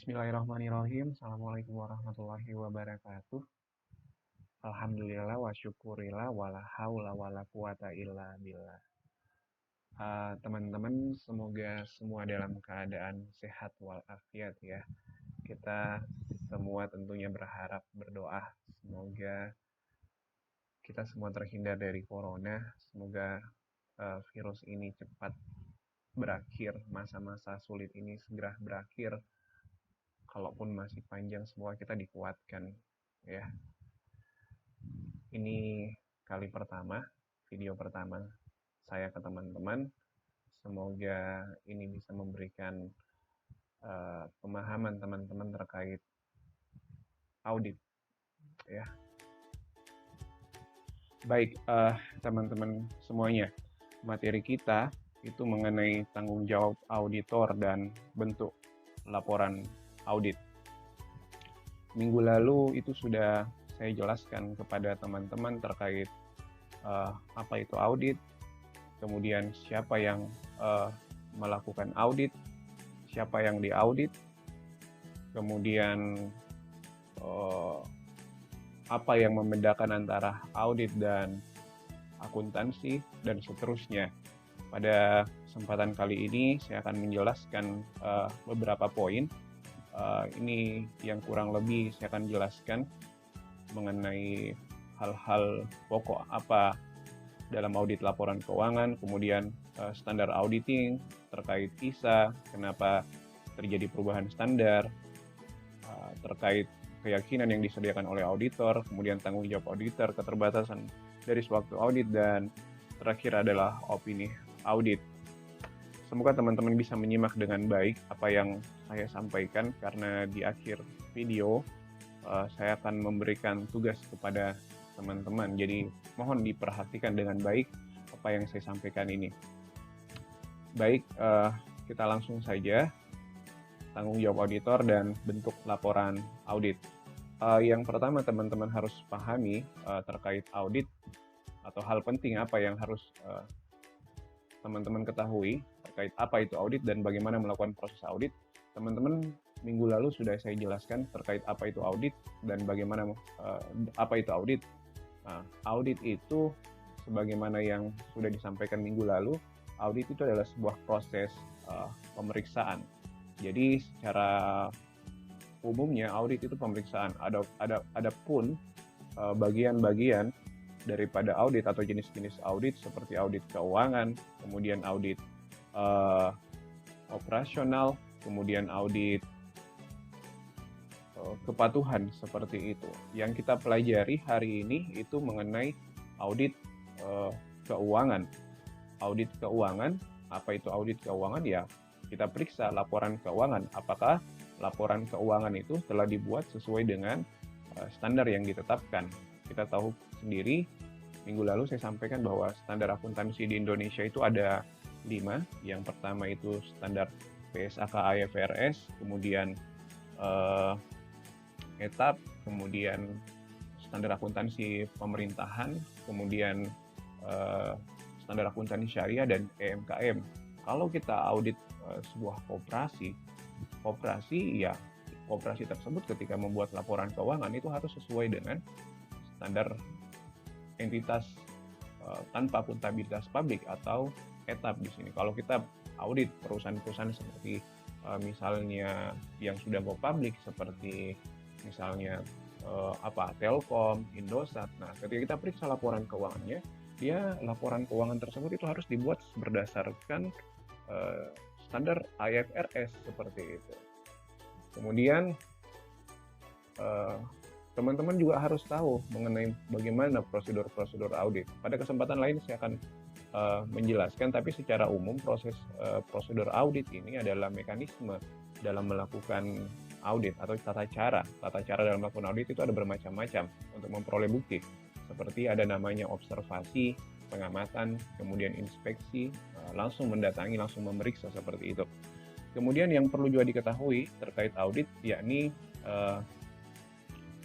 Bismillahirrahmanirrahim. Assalamualaikum warahmatullahi wabarakatuh. Alhamdulillah wa syukurillah wa la haula wa la quwata illa billah. Teman-teman, semoga semua dalam keadaan sehat walafiat ya. Kita semua tentunya berharap, berdoa, semoga kita semua terhindar dari corona. Semoga virus ini cepat berakhir, masa-masa sulit ini segera berakhir. Kalaupun masih panjang, semua kita dikuatkan ya. Ini kali pertama, video pertama saya ke teman-teman. Semoga ini bisa memberikan pemahaman teman-teman terkait audit ya. Baik, teman-teman semuanya, materi kita itu mengenai tanggung jawab auditor dan bentuk laporan audit. Minggu lalu itu sudah saya jelaskan kepada teman-teman terkait apa itu audit, kemudian siapa yang melakukan audit, siapa yang diaudit, kemudian apa yang membedakan antara audit dan akuntansi, dan seterusnya. Pada kesempatan kali ini saya akan menjelaskan beberapa poin. Ini yang kurang lebih saya akan jelaskan mengenai hal-hal pokok apa dalam audit laporan keuangan, kemudian standar auditing terkait ISA, kenapa terjadi perubahan standar, terkait keyakinan yang disediakan oleh auditor, kemudian tanggung jawab auditor, keterbatasan dari sewaktu audit, dan terakhir adalah opini audit. Semoga teman-teman bisa menyimak dengan baik apa yang saya sampaikan, karena di akhir video saya akan memberikan tugas kepada teman-teman. Jadi mohon diperhatikan dengan baik apa yang saya sampaikan ini. Baik, kita langsung saja. Tanggung jawab auditor dan bentuk laporan audit. Yang pertama teman-teman harus pahami terkait audit, atau hal penting apa yang harus teman-teman ketahui terkait apa itu audit dan bagaimana melakukan proses audit. Teman-teman, minggu lalu sudah saya jelaskan terkait apa itu audit dan bagaimana apa itu audit. Nah, audit itu sebagaimana yang sudah disampaikan minggu lalu, audit itu adalah sebuah proses pemeriksaan. Jadi secara umumnya audit itu pemeriksaan. Ada pun bagian-bagian daripada audit atau jenis-jenis audit seperti audit keuangan, kemudian audit operasional, kemudian audit kepatuhan seperti itu. Yang kita pelajari hari ini itu mengenai audit keuangan. Audit keuangan, apa itu audit keuangan? Ya, kita periksa laporan keuangan. Apakah laporan keuangan itu telah dibuat sesuai dengan standar yang ditetapkan. Kita tahu sendiri, minggu lalu saya sampaikan bahwa standar akuntansi di Indonesia itu ada 5. Yang pertama itu standar PSAK IFRS, kemudian ETAP, kemudian standar akuntansi pemerintahan, kemudian standar akuntansi syariah, dan EMKM. Kalau kita audit sebuah koperasi ya, koperasi tersebut ketika membuat laporan keuangan itu harus sesuai dengan standar entitas tanpa akuntabilitas publik atau ETAP di sini. Kalau kita audit perusahaan-perusahaan seperti misalnya yang sudah go public seperti misalnya Telkom, Indosat. Nah, ketika kita periksa laporan keuangannya, laporan keuangan tersebut itu harus dibuat berdasarkan standar IFRS seperti itu. Kemudian teman-teman juga harus tahu mengenai bagaimana prosedur-prosedur audit. Pada kesempatan lain saya akan menjelaskan, tapi secara umum prosedur audit ini adalah mekanisme dalam melakukan audit atau tata cara. Tata cara dalam melakukan audit itu ada bermacam-macam untuk memperoleh bukti. Seperti ada namanya observasi, pengamatan, kemudian inspeksi, langsung mendatangi, langsung memeriksa seperti itu. Kemudian yang perlu juga diketahui terkait audit, yakni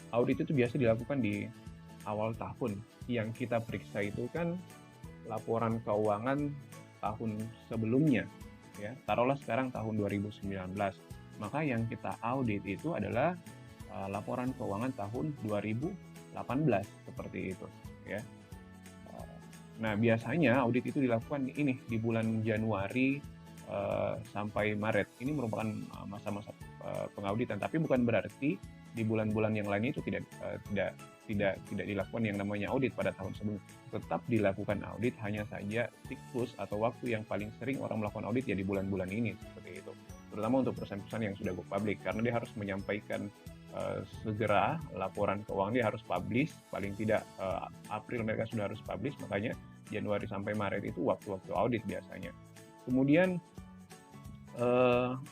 audit itu biasa dilakukan di awal tahun. Yang kita periksa itu kan laporan keuangan tahun sebelumnya, ya. Taruhlah sekarang tahun 2019. maka yang kita audit itu adalah laporan keuangan tahun 2018 seperti itu ya. Nah, biasanya audit itu dilakukan ini di bulan Januari sampai Maret. Ini merupakan masa-masa pengauditan, tapi bukan berarti di bulan-bulan yang lainnya itu tidak dilakukan yang namanya audit pada tahun sebelumnya. Tetap dilakukan audit, hanya saja siklus atau waktu yang paling sering orang melakukan audit ya di bulan-bulan ini seperti itu. Terutama untuk perusahaan-perusahaan yang sudah go public, karena dia harus menyampaikan segera laporan keuangan, dia harus publish, paling tidak April mereka sudah harus publish, makanya Januari sampai Maret itu waktu-waktu audit biasanya. Kemudian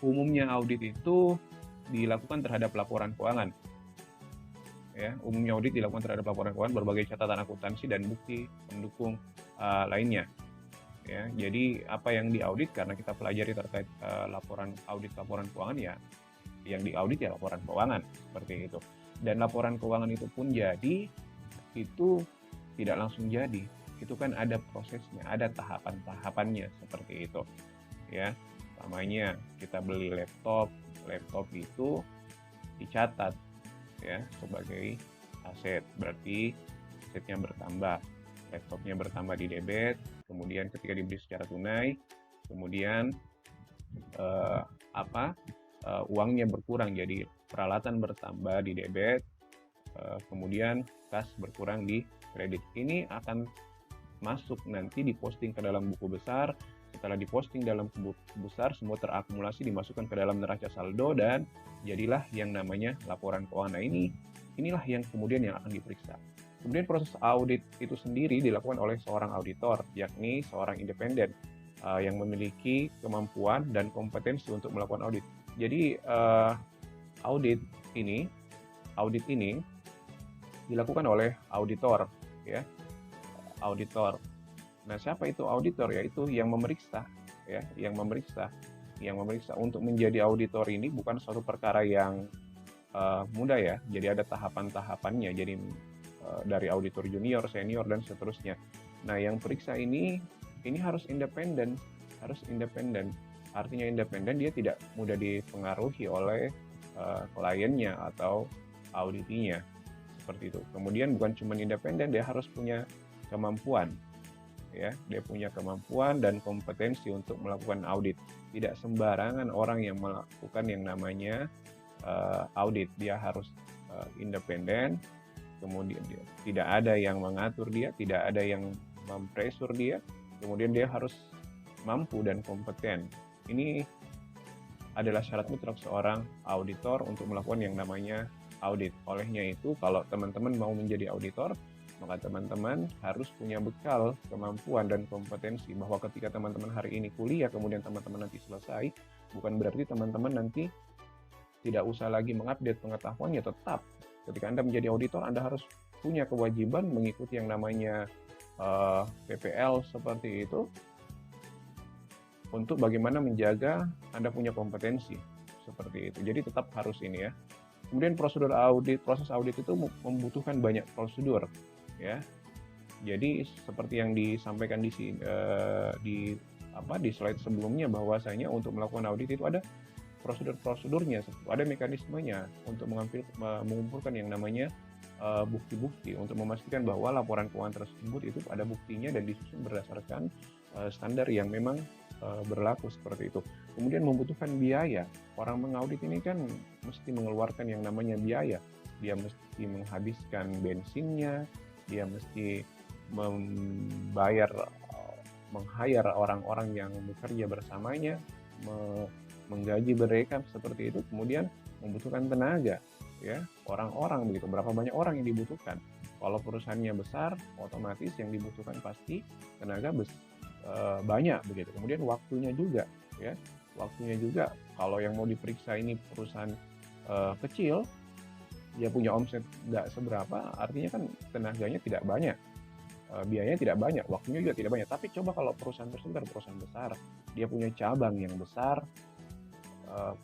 umumnya audit itu dilakukan terhadap laporan keuangan. Ya, umumnya audit dilakukan terhadap laporan keuangan, berbagai catatan akuntansi dan bukti pendukung lainnya. Ya, jadi apa yang diaudit karena kita pelajari terkait laporan keuangan ya, yang diaudit ya laporan keuangan seperti itu. Dan laporan keuangan itu pun jadi itu tidak langsung jadi. Itu kan ada prosesnya, ada tahapan-tahapannya seperti itu. Ya, namanya kita beli laptop itu dicatat ya sebagai aset, berarti asetnya bertambah, laptopnya bertambah di debit, kemudian ketika dibeli secara tunai, kemudian uangnya berkurang, jadi peralatan bertambah di debit, kemudian kas berkurang di kredit. Ini akan masuk nanti diposting ke dalam buku besar. Setelah diposting dalam buku besar, semua terakumulasi dimasukkan ke dalam neraca saldo dan jadilah yang namanya laporan keuangan. Nah, inilah yang kemudian yang akan diperiksa. Kemudian proses audit itu sendiri dilakukan oleh seorang auditor, yakni seorang independen yang memiliki kemampuan dan kompetensi untuk melakukan audit. Jadi audit ini dilakukan oleh auditor ya. Auditor. Nah, siapa itu auditor? Yaitu yang memeriksa ya, yang memeriksa. Untuk menjadi auditor ini bukan suatu perkara yang mudah ya. Jadi ada tahapan-tahapannya. Jadi dari auditor junior, senior dan seterusnya. Nah, yang periksa ini harus independen, Artinya independen, dia tidak mudah dipengaruhi oleh kliennya atau auditinya seperti itu. Kemudian bukan cuma independen, dia harus punya kemampuan ya, dia punya kemampuan dan kompetensi untuk melakukan audit. Tidak sembarangan orang yang melakukan yang namanya audit, dia harus independen, kemudian dia tidak ada yang mengatur dia, tidak ada yang mempresur dia, kemudian dia harus mampu dan kompeten. Ini adalah syarat mutlak seorang auditor untuk melakukan yang namanya audit. Olehnya itu, kalau teman-teman mau menjadi auditor, maka teman-teman harus punya bekal, kemampuan, dan kompetensi, bahwa ketika teman-teman hari ini kuliah, kemudian teman-teman nanti selesai, bukan berarti teman-teman nanti tidak usah lagi mengupdate pengetahuannya. Tetap, ketika Anda menjadi auditor, Anda harus punya kewajiban mengikuti yang namanya PPL seperti itu, untuk bagaimana menjaga Anda punya kompetensi seperti itu. Jadi tetap harus ini ya. Kemudian proses audit itu membutuhkan banyak prosedur ya. Jadi seperti yang disampaikan di slide sebelumnya, bahwasanya untuk melakukan audit itu ada prosedur-prosedurnya, ada mekanismenya untuk mengumpulkan yang namanya bukti-bukti untuk memastikan bahwa laporan keuangan tersebut itu ada buktinya dan disusun berdasarkan standar yang memang berlaku seperti itu. Kemudian membutuhkan biaya. Orang mengaudit ini kan mesti mengeluarkan yang namanya biaya. Dia mesti menghabiskan bensinnya, dia mesti meng-hire orang-orang yang bekerja bersamanya, menggaji mereka seperti itu, kemudian membutuhkan tenaga ya, orang-orang begitu. Berapa banyak orang yang dibutuhkan? Kalau perusahaannya besar, otomatis yang dibutuhkan pasti tenaga banyak begitu. Kemudian waktunya juga ya. Waktunya juga, kalau yang mau diperiksa ini perusahaan kecil, dia punya omset nggak seberapa, artinya kan tenaganya tidak banyak, biayanya tidak banyak, waktunya juga tidak banyak. Tapi coba kalau perusahaan tersebut adalah perusahaan besar, dia punya cabang yang besar,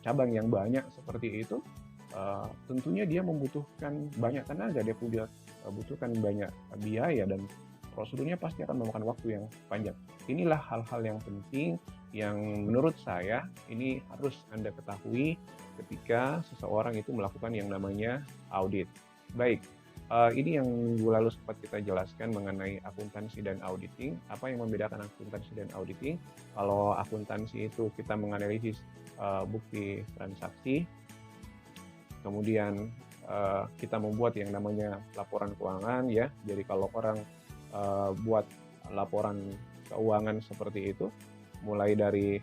cabang yang banyak seperti itu, tentunya dia membutuhkan banyak tenaga, dia butuhkan banyak biaya dan prosedurnya pasti akan memakan waktu yang panjang. Inilah hal-hal yang penting yang menurut saya ini harus Anda ketahui ketika seseorang itu melakukan yang namanya audit. Baik, ini yang minggu lalu sempat kita jelaskan mengenai akuntansi dan auditing. Apa yang membedakan akuntansi dan auditing? Kalau akuntansi itu kita menganalisis bukti transaksi, kemudian kita membuat yang namanya laporan keuangan ya. Jadi kalau orang buat laporan keuangan seperti itu, mulai dari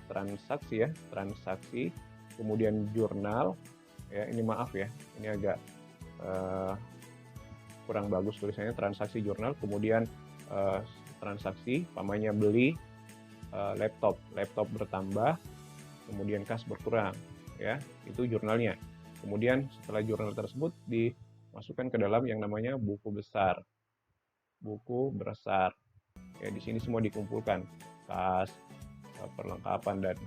transaksi, kemudian jurnal ya. Ini maaf ya, ini agak kurang bagus tulisannya, transaksi jurnal, kemudian transaksi, pamannya beli laptop bertambah, kemudian kas berkurang, ya itu jurnalnya. Kemudian setelah jurnal tersebut dimasukkan ke dalam yang namanya buku besar, ya di sini semua dikumpulkan, kas, perlengkapan dan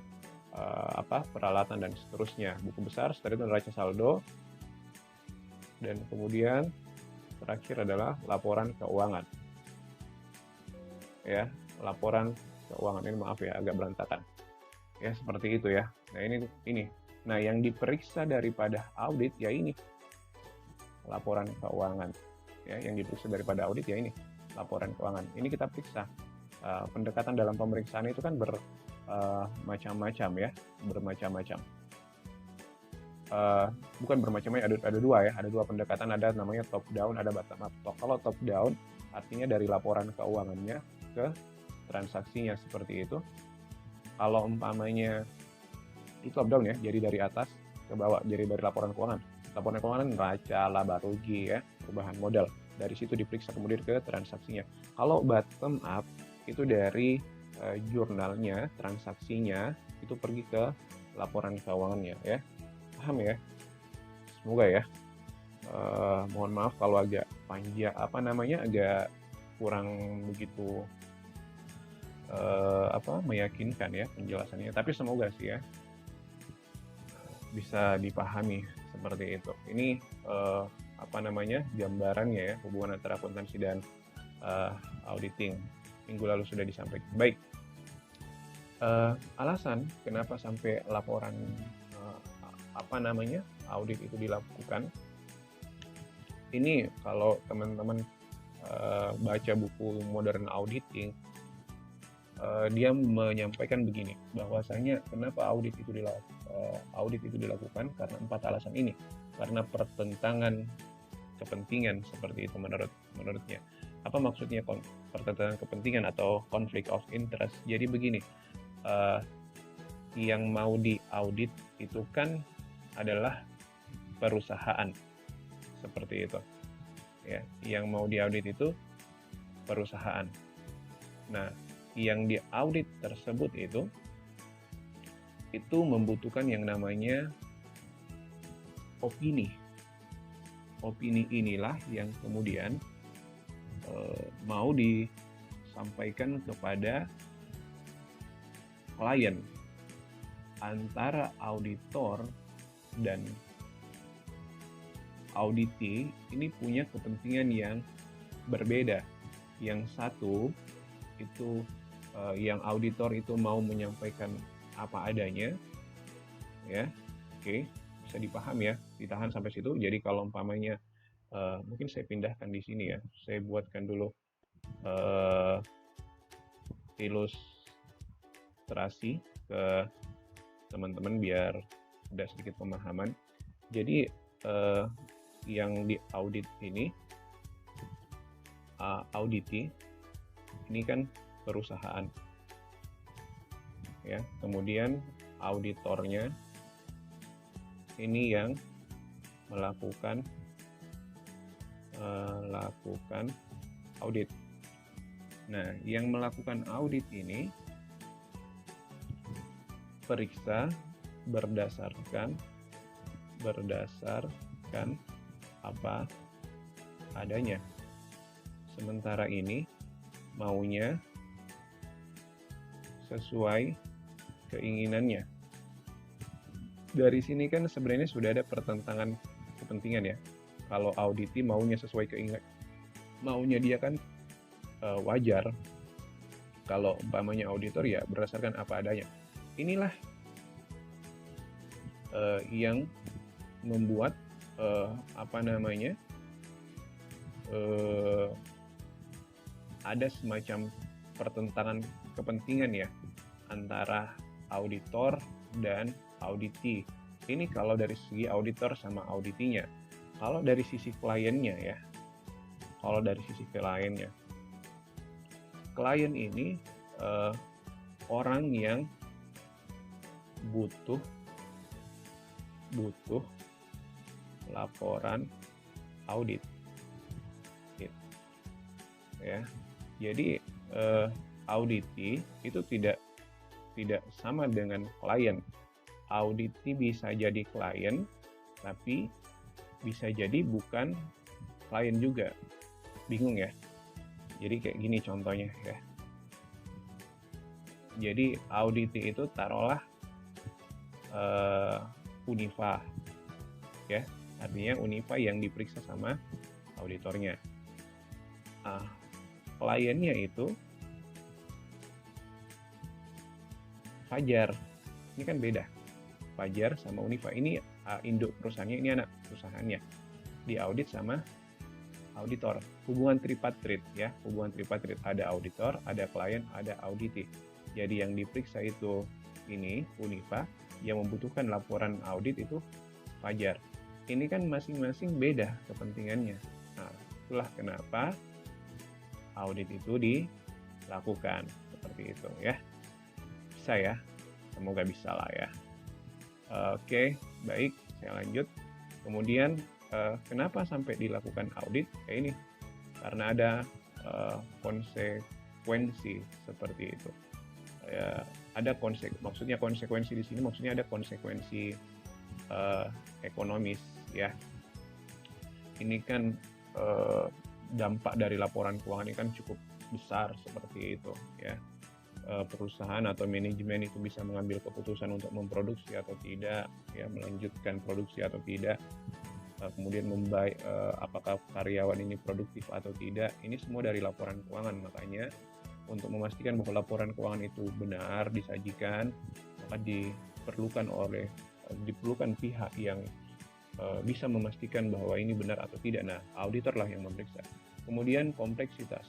peralatan dan seterusnya, buku besar. Setelah itu neraca saldo, dan kemudian terakhir adalah laporan keuangan. Ya, laporan keuangan ini maaf ya agak berantakan. Ya, seperti itu ya. Nah, ini. Nah, yang diperiksa daripada audit ya ini. Laporan keuangan. Ya, yang diperiksa daripada audit ya ini, laporan keuangan. Ini kita periksa. Pendekatan dalam pemeriksaan itu kan bermacam-macam ya, bukan bermacam-macam, ada dua ya, ada dua pendekatan, ada namanya top down, ada bottom up. Kalau top down artinya dari laporan keuangannya ke transaksinya seperti itu. Kalau umpamanya itu top down ya, jadi dari atas ke bawah, jadi dari laporan keuangan neraca, laba rugi ya, perubahan modal, dari situ diperiksa kemudian ke transaksinya. Kalau bottom up itu dari jurnalnya, transaksinya itu pergi ke laporan keuangannya ya. Paham ya? Semoga ya. Mohon maaf kalau agak panjang, agak kurang begitu meyakinkan ya penjelasannya. Tapi semoga sih ya bisa dipahami seperti itu. Ini gambarannya ya, hubungan antara akuntansi dan auditing. Minggu lalu sudah disampaikan. Baik. Alasan kenapa sampai laporan audit itu dilakukan, ini kalau teman-teman baca buku Modern Auditing, dia menyampaikan begini, bahwasanya kenapa audit itu dilakukan karena 4 alasan ini. Karena pertentangan kepentingan, seperti itu menurutnya. Apa maksudnya pertentangan kepentingan atau conflict of interest? Jadi begini, yang mau diaudit itu kan adalah perusahaan, seperti itu ya. Yang mau diaudit itu perusahaan. Nah, yang diaudit tersebut itu membutuhkan yang namanya opini. Opini inilah yang kemudian mau disampaikan kepada klien. Antara auditor dan auditi ini punya kepentingan yang berbeda. Yang satu itu yang auditor itu mau menyampaikan apa adanya, ya, oke, bisa dipaham ya, ditahan sampai situ. Jadi kalau umpamanya mungkin saya pindahkan di sini ya, saya buatkan dulu ilustrasi ke teman-teman biar ada sedikit pemahaman. Jadi yang diaudit ini, auditi ini kan perusahaan ya, kemudian auditornya ini yang melakukan audit. Nah, yang melakukan audit ini periksa berdasarkan apa adanya. Sementara ini maunya sesuai keinginannya. Dari sini kan sebenarnya sudah ada pertentangan kepentingan ya. Kalau auditi maunya sesuai maunya dia kan wajar kalau umpamanya auditor ya berdasarkan apa adanya. Inilah yang membuat apa namanya ada semacam pertentangan kepentingan ya antara auditor dan auditi. Ini kalau dari segi auditor sama auditinya. Kalau dari sisi kliennya ya, klien ini orang yang butuh laporan audit, gitu. Ya. Jadi auditi itu tidak sama dengan klien. Auditi bisa jadi klien, tapi bisa jadi bukan klien juga. Bingung ya? Jadi kayak gini contohnya ya. Jadi auditi itu taruhlah Unifa, ya, artinya Unifa yang diperiksa sama auditornya. Kliennya itu Fajar. Ini kan beda. Fajar sama Unifa. Ini induk perusahaannya, ini anak perusahaannya. Diaudit sama auditor. Hubungan tripartit ya. Hubungan tripartit, ada auditor, ada klien, ada auditi. Jadi yang diperiksa itu ini Unifa, yang membutuhkan laporan audit itu Fajar. Ini kan masing-masing beda kepentingannya. Nah, itulah kenapa audit itu dilakukan seperti itu ya. Bisa ya, semoga bisa lah ya. Oke, baik, saya lanjut. Kemudian kenapa sampai dilakukan audit? Ya ini, karena ada konsekuensi seperti itu. Ada konsekuensi di sini, maksudnya ada konsekuensi ekonomis ya. Ini kan dampak dari laporan keuangan ini kan cukup besar seperti itu ya. Perusahaan atau manajemen itu bisa mengambil keputusan untuk memproduksi atau tidak, ya, melanjutkan produksi atau tidak, kemudian apakah karyawan ini produktif atau tidak. Ini semua dari laporan keuangan. Makanya untuk memastikan bahwa laporan keuangan itu benar disajikan, maka diperlukan pihak yang bisa memastikan bahwa ini benar atau tidak. Nah, auditor lah yang memeriksa. Kemudian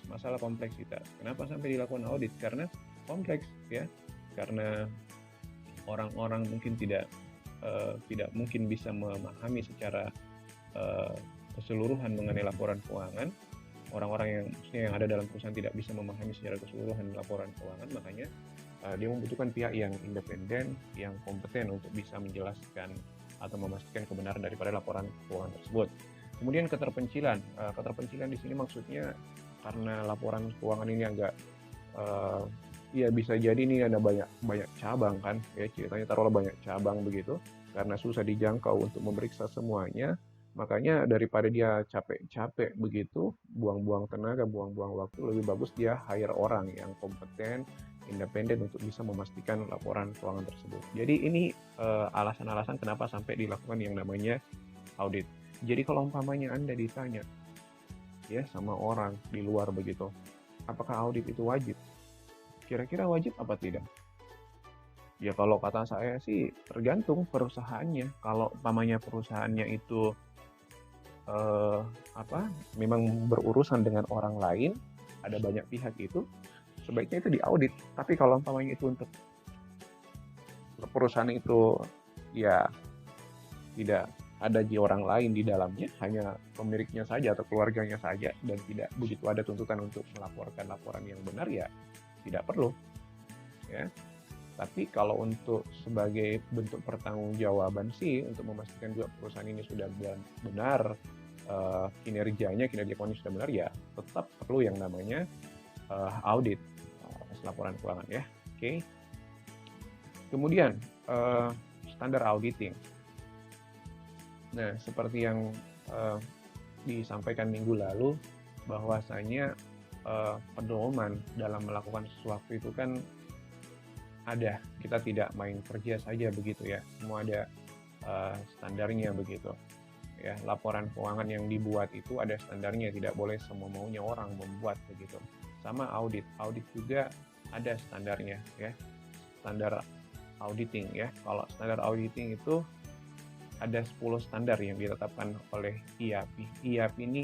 masalah kompleksitas. Kenapa sampai dilakukan audit? Karena kompleks ya. Karena orang-orang mungkin tidak mungkin bisa memahami secara keseluruhan mengenai laporan keuangan. Orang-orang yang ada dalam perusahaan tidak bisa memahami secara keseluruhan laporan keuangan, makanya dia membutuhkan pihak yang independen, yang kompeten untuk bisa menjelaskan atau memastikan kebenaran daripada laporan keuangan tersebut. Kemudian keterpencilan di sini maksudnya karena laporan keuangan ini agak ya bisa jadi ini ada banyak cabang kan ya, ceritanya taruhlah banyak cabang begitu, karena susah dijangkau untuk memeriksa semuanya, makanya daripada dia capek-capek begitu, buang-buang tenaga, buang-buang waktu, lebih bagus dia hire orang yang kompeten, independen untuk bisa memastikan laporan keuangan tersebut. Jadi ini alasan-alasan kenapa sampai dilakukan yang namanya audit. Jadi kalau umpamanya Anda ditanya ya sama orang di luar begitu, apakah audit itu wajib? Kira-kira wajib apa tidak? Ya kalau kata saya sih tergantung perusahaannya. Kalau umpamanya perusahaannya itu memang berurusan dengan orang lain, ada banyak pihak itu, sebaiknya itu diaudit. Tapi kalau umpamanya itu untuk perusahaan itu ya tidak ada orang lain di dalamnya, hanya pemiliknya saja atau keluarganya saja, dan tidak begitu ada tuntutan untuk melaporkan laporan yang benar, ya tidak perlu ya. Tapi kalau untuk sebagai bentuk pertanggungjawaban sih, untuk memastikan juga perusahaan ini sudah benar kinerja keuangan sudah benar, ya tetap perlu yang namanya audit laporan keuangan ya. Oke. Kemudian standar auditing. Nah, seperti yang disampaikan minggu lalu, bahwasanya pedoman dalam melakukan sesuatu itu kan ada, kita tidak main kerja saja begitu ya, semua ada standarnya begitu ya, laporan keuangan yang dibuat itu ada standarnya, tidak boleh semau maunya orang membuat begitu. Sama audit juga ada standarnya ya, standar auditing ya. Kalau standar auditing itu ada 10 standar yang ditetapkan oleh IAPI. IAPI ini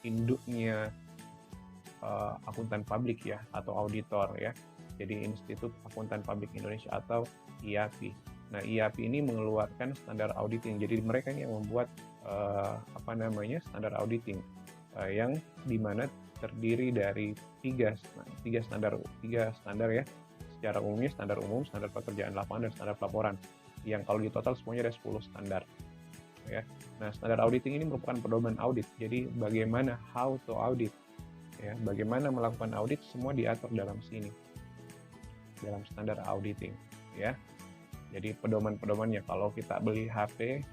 induknya akuntan publik ya, atau auditor ya. Jadi Institut Akuntan Publik Indonesia atau IAPI. Nah, IAPI ini mengeluarkan standar auditing. Jadi mereka ini yang membuat standar auditing yang dimana terdiri dari tiga standar ya. Secara umumnya standar umum, standar pekerjaan lapangan, dan standar pelaporan. Yang kalau di total semuanya ada 10 standar. Ya. Nah, standar auditing ini merupakan pedoman audit. Jadi bagaimana how to audit, ya, bagaimana melakukan audit, semua diatur dalam sini, dalam standar auditing, ya. Jadi pedoman-pedomannya, kalau kita beli HP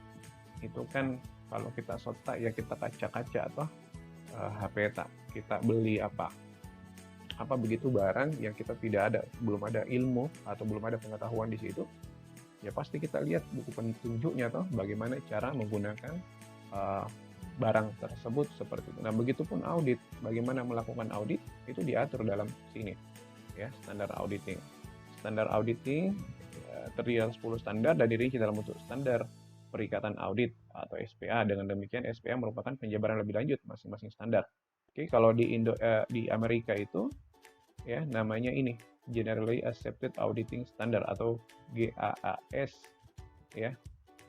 itu kan, kalau kita shota ya kita kaca-kaca atau HP kita beli apa begitu barang yang kita belum ada ilmu atau belum ada pengetahuan di situ, ya pasti kita lihat buku petunjuknya atau bagaimana cara menggunakan barang tersebut seperti itu. Nah, begitupun audit, bagaimana melakukan audit itu diatur dalam sini ya, standar auditing. Standar auditing terdiri dari 10 standar dan dirinci dalam bentuk standar perikatan audit atau SPA. Dengan demikian SPA merupakan penjabaran lebih lanjut masing-masing standar. Oke, kalau di Amerika itu ya namanya ini Generally Accepted Auditing Standard atau GAAS ya,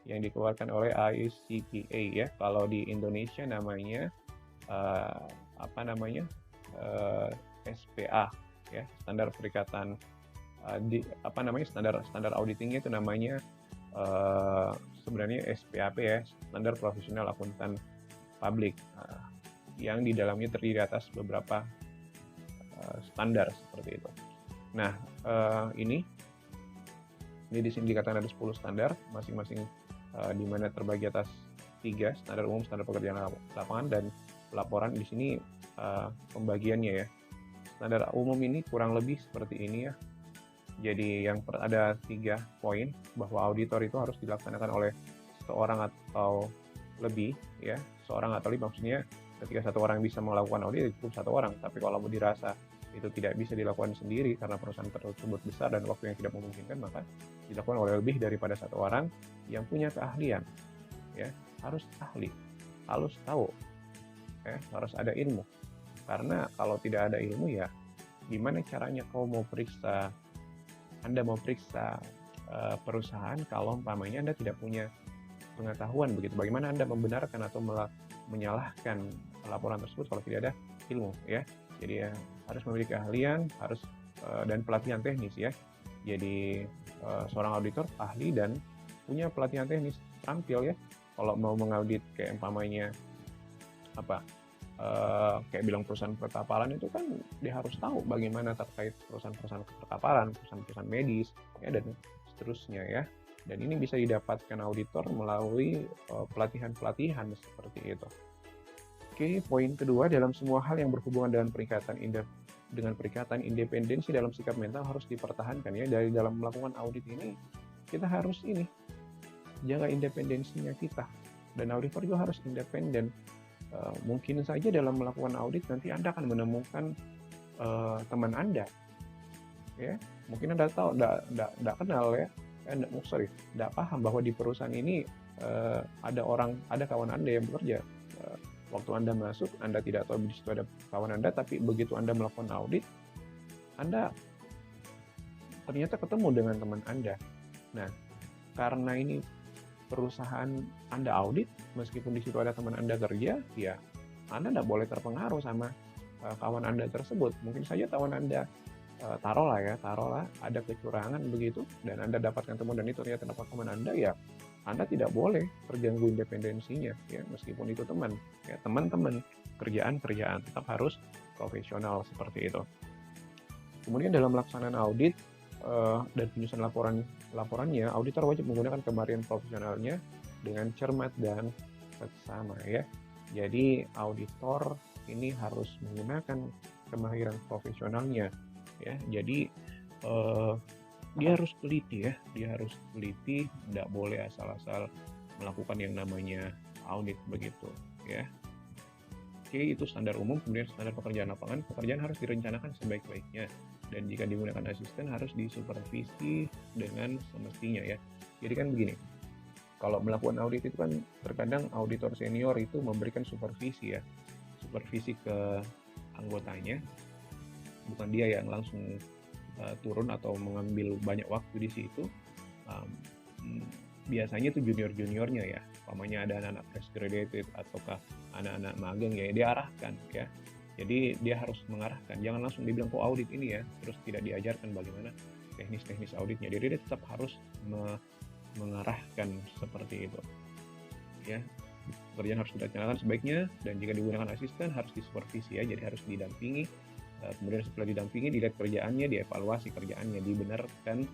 yang dikeluarkan oleh ICPA ya. Kalau di Indonesia namanya SPA ya, standar perikatan standar auditingnya itu namanya sebenarnya SPAP ya, standar profesional akuntan publik, yang di dalamnya terdiri atas beberapa standar seperti itu. Nah, ini di sini dikatakan ada 10 standar, masing-masing di mana terbagi atas 3, standar umum, standar pekerjaan lapangan, dan pelaporan. Di sini pembagiannya ya. Standar umum ini kurang lebih seperti ini ya. Jadi ada 3 poin, bahwa auditor itu harus dilaksanakan oleh seorang atau lebih ya. Seorang atau lebih maksudnya ketika satu orang bisa melakukan audit cukup satu orang, tapi kalau dirasa itu tidak bisa dilakukan sendiri karena perusahaan tersebut besar dan waktu yang tidak memungkinkan, maka dilakukan oleh lebih daripada satu orang yang punya keahlian ya. Harus ahli, harus tahu ya, harus ada ilmu. Karena kalau tidak ada ilmu ya gimana caranya Anda mau periksa perusahaan kalau umpamanya Anda tidak punya pengetahuan begitu. Bagaimana Anda membenarkan atau menyalahkan laporan tersebut kalau tidak ada ilmu ya. Jadi ya harus memiliki keahlian, dan pelatihan teknis ya. Jadi seorang auditor ahli dan punya pelatihan teknis, terampil ya. Kalau mau mengaudit kayak umpamanya kayak bilang perusahaan perkapalan itu kan dia harus tahu bagaimana terkait perusahaan-perusahaan perkapalan, perusahaan-perusahaan medis ya, dan seterusnya ya. Dan ini bisa didapatkan auditor melalui pelatihan-pelatihan seperti itu. Oke, poin kedua, dalam semua hal yang berhubungan dengan perikatan independensi dalam sikap mental harus dipertahankan ya. Dari dalam melakukan audit ini kita harus jaga independensinya kita, dan auditor juga harus independen. Mungkin saja dalam melakukan audit nanti Anda akan menemukan teman Anda ya, mungkin Anda tahu enggak kenal ya, enggak paham bahwa di perusahaan ini ada kawan Anda yang bekerja. Waktu Anda masuk, Anda tidak tahu di situ ada kawan Anda, tapi begitu Anda melakukan audit, Anda ternyata ketemu dengan teman Anda. Nah, karena ini perusahaan Anda audit, meskipun di situ ada teman Anda kerja, ya Anda tidak boleh terpengaruh sama kawan Anda tersebut. Mungkin saja kawan Anda taruhlah ada kecurangan begitu, dan Anda dapatkan temuan dan itu ternyata dapat teman Anda, ya Anda tidak boleh terganggu independensinya ya, meskipun itu teman ya, teman-teman kerjaan tetap harus profesional seperti itu. Kemudian dalam pelaksanaan audit dan penyusunan laporannya, auditor wajib menggunakan kemampuan profesionalnya dengan cermat dan seksama ya. Jadi auditor ini harus menggunakan kemahiran profesionalnya ya. Jadi dia harus teliti ya, tidak boleh asal-asal melakukan yang namanya audit begitu ya. Oke, itu standar umum. Kemudian standar pekerjaan lapangan, pekerjaan harus direncanakan sebaik-baiknya, dan jika digunakan asisten harus disupervisi dengan semestinya ya. Jadi kan begini, kalau melakukan audit itu kan terkadang auditor senior itu memberikan supervisi ya, supervisi ke anggotanya, bukan dia yang langsung turun atau mengambil banyak waktu di situ. Biasanya itu junior-juniornya ya, umpamanya ada anak-anak fresh graduated ataukah anak-anak magang ya, dia arahkan ya. Jadi dia harus mengarahkan, jangan langsung dibilang kok audit ini ya, terus tidak diajarkan bagaimana teknis-teknis auditnya. Jadi dia tetap harus mengarahkan seperti itu ya. Pekerjaan harus direncanakan sebaiknya, dan jika digunakan asisten harus disupervisi ya, jadi harus didampingi. Kemudian setelah didampingi, dilihat kerjaannya, dievaluasi kerjaannya, dibenarkan,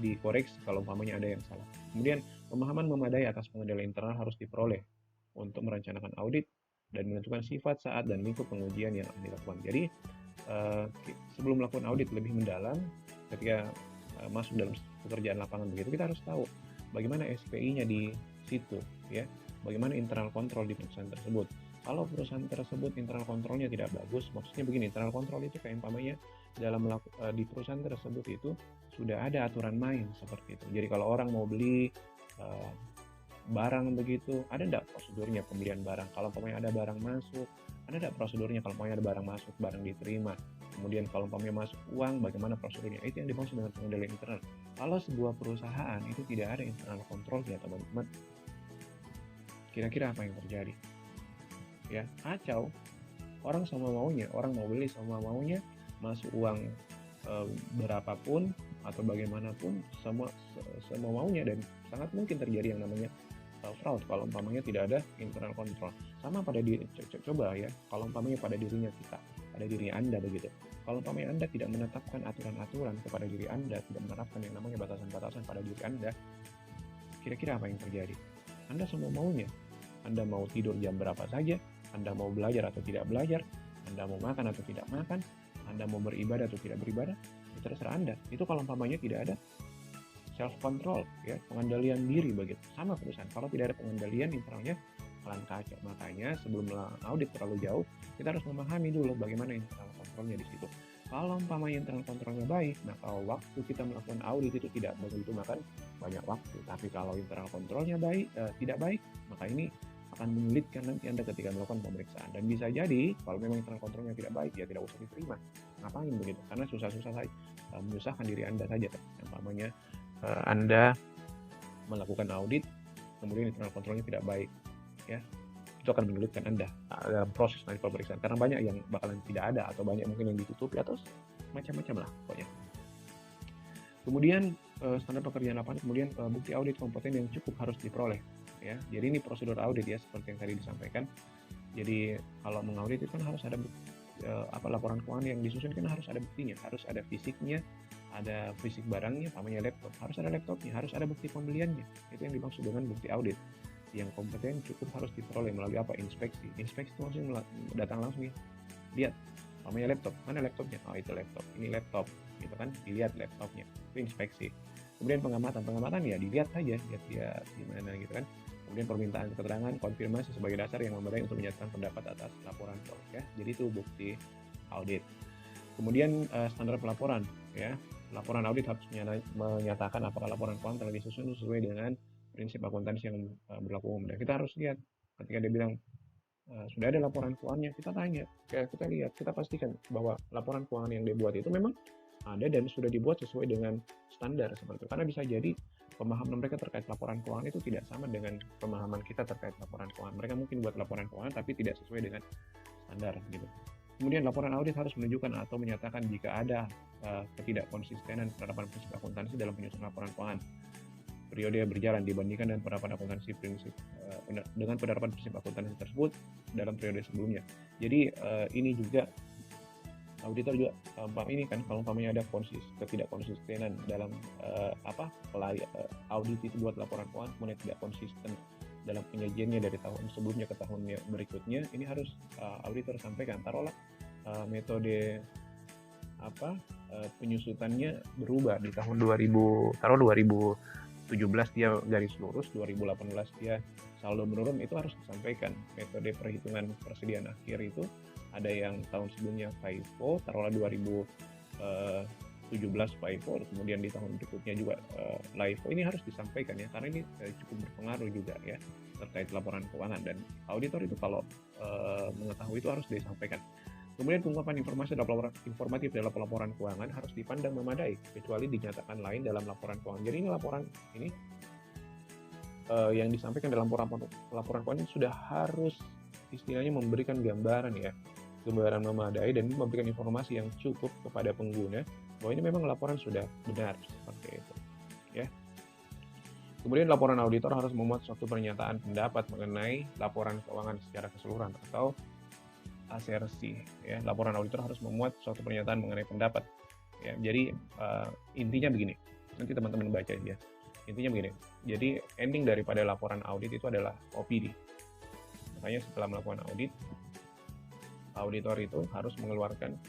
dikoreksi kalau umpamanya ada yang salah. Kemudian pemahaman memadai atas pengendalian internal harus diperoleh untuk merencanakan audit dan menentukan sifat, saat, dan lingkup pengujian yang akan dilakukan. Jadi sebelum melakukan audit lebih mendalam, ketika masuk dalam pekerjaan lapangan begitu, kita harus tahu bagaimana SPI-nya di situ ya, bagaimana internal kontrol di perusahaan tersebut. Kalau perusahaan tersebut internal kontrolnya tidak bagus, maksudnya begini, internal kontrol itu kayak umpamanya di perusahaan tersebut itu sudah ada aturan main seperti itu. Jadi kalau orang mau beli barang begitu, ada enggak prosedurnya pembelian barang? Kalau umpamanya ada barang masuk, ada enggak prosedurnya kalau umpamanya ada barang masuk, barang diterima? Kemudian kalau umpamanya masuk uang, bagaimana prosedurnya? Itu yang dimaksud dengan pengendalian internal. Kalau sebuah perusahaan itu tidak ada internal control ya teman-teman, kira-kira apa yang terjadi? Ya, kacau. Orang sama maunya, orang mau beli sama maunya, masuk uang berapapun atau bagaimanapun, semua maunya, dan sangat mungkin terjadi yang namanya fraud kalau umpamanya tidak ada internal control. Sama pada coba ya, kalau umpamanya pada dirinya kita, pada diri Anda begitu. Kalau umpamanya Anda tidak menetapkan aturan-aturan kepada diri Anda, tidak menerapkan yang namanya batasan-batasan pada diri Anda, kira-kira apa yang terjadi? Anda semua maunya. Anda mau tidur jam berapa saja, Anda mau belajar atau tidak belajar, Anda mau makan atau tidak makan, Anda mau beribadah atau tidak beribadah, itu terserah Anda. Itu kalau umpamanya tidak ada self control ya, pengendalian diri begitu. Sama perusahaan, kalau tidak ada pengendalian internalnya akan kacau. Makanya sebelum audit terlalu jauh, kita harus memahami dulu bagaimana internal kontrolnya di situ. Kalau umpamanya internal kontrolnya baik, nah kalau waktu kita melakukan audit itu tidak begitu makan banyak waktu. Tapi kalau internal kontrolnya tidak baik, maka ini akan menyulitkan nanti Anda ketika melakukan pemeriksaan. Dan bisa jadi kalau memang internal kontrolnya tidak baik, ya tidak usah diterima. Ngapain begitu? Karena susah-susah saja menyusahkan diri Anda saja. Umpamanya Anda melakukan audit, kemudian internal kontrolnya tidak baik, ya, itu akan menyulitkan Anda dalam proses nanti pemeriksaan, karena banyak yang bakalan tidak ada, atau banyak mungkin yang ditutupi, atau macam-macam lah pokoknya. Kemudian standar pekerjaan lapangan, kemudian bukti audit kompeten yang cukup harus diperoleh, ya. Jadi ini prosedur audit ya, seperti yang tadi disampaikan. Jadi kalau mengaudit itu kan harus ada laporan keuangan yang disusun, kan harus ada buktinya, harus ada fisiknya, ada fisik barangnya, namanya laptop, harus ada laptopnya, harus ada bukti pembeliannya. Itu yang dimaksud dengan bukti audit. Yang kompeten cukup harus diperoleh melalui apa? Inspeksi. Inspeksi itu maksudnya datang langsung ya, lihat, namanya laptop, mana laptopnya? Oh itu laptop, ini laptop, gitu kan, dilihat laptopnya, itu inspeksi. Kemudian pengamatan ya dilihat saja, lihat gimana gitu kan. Kemudian permintaan keterangan, konfirmasi sebagai dasar yang memadai untuk menyatakan pendapat atas laporan ya. Jadi itu bukti audit. Kemudian standar pelaporan ya. Laporan audit harus menyatakan apakah laporan keuangan telah disusun sesuai dengan prinsip akuntansi yang berlaku umum. Dan kita harus lihat ketika dia bilang sudah ada laporan keuangannya, kita tanya, kita lihat, kita pastikan bahwa laporan keuangan yang dibuat itu memang ada dan sudah dibuat sesuai dengan standar seperti itu. Karena bisa jadi pemahaman mereka terkait laporan keuangan itu tidak sama dengan pemahaman kita terkait laporan keuangan. Mereka mungkin buat laporan keuangan tapi tidak sesuai dengan standar gitu. Kemudian laporan audit harus menunjukkan atau menyatakan jika ada ketidakkonsistenan penerapan prinsip akuntansi dalam penyusunan laporan keuangan. Periode berjalan dibandingkan dengan penerapan akuntansi dengan penerapan prinsip akuntansi tersebut dalam periode sebelumnya. Jadi ini juga auditor juga ini kan kalau umpamanya ada ketidakkonsistenan dalam audit itu buat laporan keuangan, kemudian tidak konsisten dalam penyajiannya dari tahun sebelumnya ke tahun berikutnya, ini harus auditor sampaikan. Taruhlah metode penyusutannya berubah di tahun 2019 2017 dia garis lurus, 2018 dia saldo menurun, itu harus disampaikan. Metode perhitungan persediaan akhir itu ada yang tahun sebelumnya FIFO, taruhlah 2017 FIFO, kemudian di tahun berikutnya juga LIFO. Ini harus disampaikan ya, karena ini cukup berpengaruh juga ya terkait laporan keuangan, dan auditor itu kalau mengetahui itu harus disampaikan. Kemudian pengungkapan informasi informatif dalam laporan keuangan harus dipandang memadai, kecuali dinyatakan lain dalam laporan keuangan. Jadi ini laporan ini yang disampaikan dalam laporan keuangan sudah harus istilahnya memberikan gambaran ya, gambaran memadai, dan memberikan informasi yang cukup kepada pengguna bahwa ini memang laporan sudah benar, seperti itu ya. Kemudian laporan auditor harus memuat suatu pernyataan pendapat mengenai laporan keuangan secara keseluruhan atau asersi ya. Laporan auditor harus memuat suatu pernyataan mengenai pendapat ya. Jadi intinya begini, nanti teman-teman baca ya. Intinya begini, jadi ending daripada laporan audit itu adalah OPD. Makanya setelah melakukan audit, auditor itu harus mengeluarkan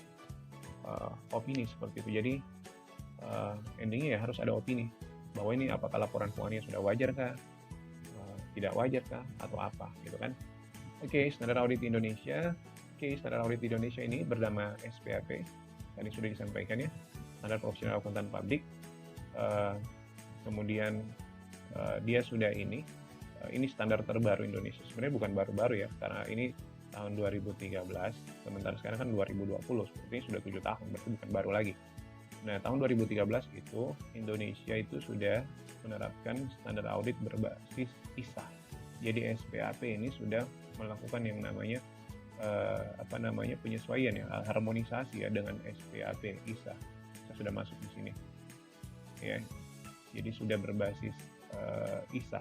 opini seperti itu. Jadi endingnya ya harus ada opini bahwa ini apakah laporan keuangannya sudah wajar kah, tidak wajar kah, atau apa gitu kan. Oke, standar audit Indonesia. Standar audit Indonesia ini bernama SPAP. Tadi sudah disampaikan ya, Standar Profesional Akuntan Publik. Kemudian dia sudah ini standar terbaru Indonesia. Sebenarnya bukan baru-baru ya, karena ini tahun 2013, sementara sekarang kan 2020, seperti ini sudah 7 tahun, berarti bukan baru lagi. Nah, tahun 2013 itu Indonesia itu sudah menerapkan standar audit berbasis ISA. Jadi SPAP ini sudah melakukan yang namanya penyesuaian ya, harmonisasi ya dengan SPAP ISA. Kita sudah masuk di sini. Ya. Jadi sudah berbasis ISA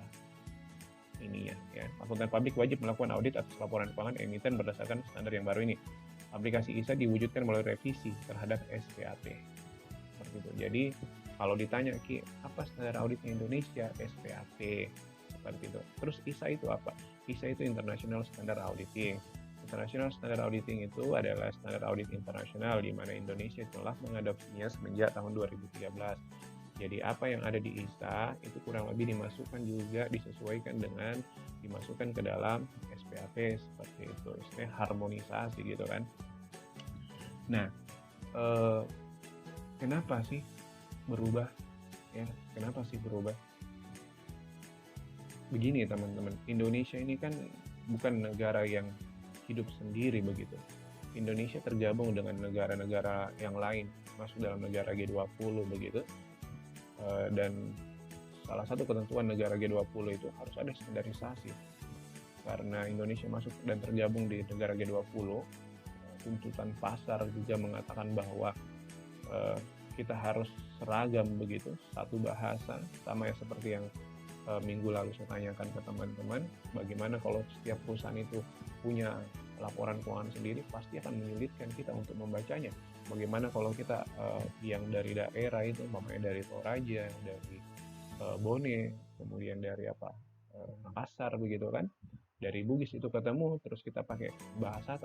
ini ya. Akuntan publik wajib melakukan audit atas laporan keuangan emiten berdasarkan standar yang baru ini. Aplikasi ISA diwujudkan melalui revisi terhadap SPAP. Seperti itu. Jadi kalau ditanya Ki, apa standar auditnya Indonesia? SPAP. Seperti itu. Terus ISA itu apa? ISA itu International Standard Auditing. International Standard Auditing itu adalah standar audit internasional di mana Indonesia telah mengadopsinya semenjak tahun 2013. Jadi apa yang ada di ISA itu kurang lebih disesuaikan dengan dimasukkan ke dalam SPAP seperti itu. Istilahnya harmonisasi gitu kan. Nah, kenapa sih berubah? Ya, kenapa sih berubah? Begini teman-teman, Indonesia ini kan bukan negara yang hidup sendiri begitu. Indonesia tergabung dengan negara-negara yang lain, masuk dalam negara G20 begitu. Dan salah satu ketentuan negara G20 itu harus ada standarisasi. Karena Indonesia masuk dan tergabung di negara G20, tuntutan pasar juga mengatakan bahwa kita harus seragam begitu, satu bahasa, sama ya seperti yang minggu lalu saya tanyakan ke teman-teman, bagaimana kalau setiap perusahaan itu punya laporan keuangan sendiri, pasti akan menyulitkan kita untuk membacanya. Bagaimana kalau kita yang dari daerah itu, umpamanya dari Toraja, dari Bone, kemudian dari Makassar begitu kan, dari Bugis itu ketemu, terus kita pakai bahasa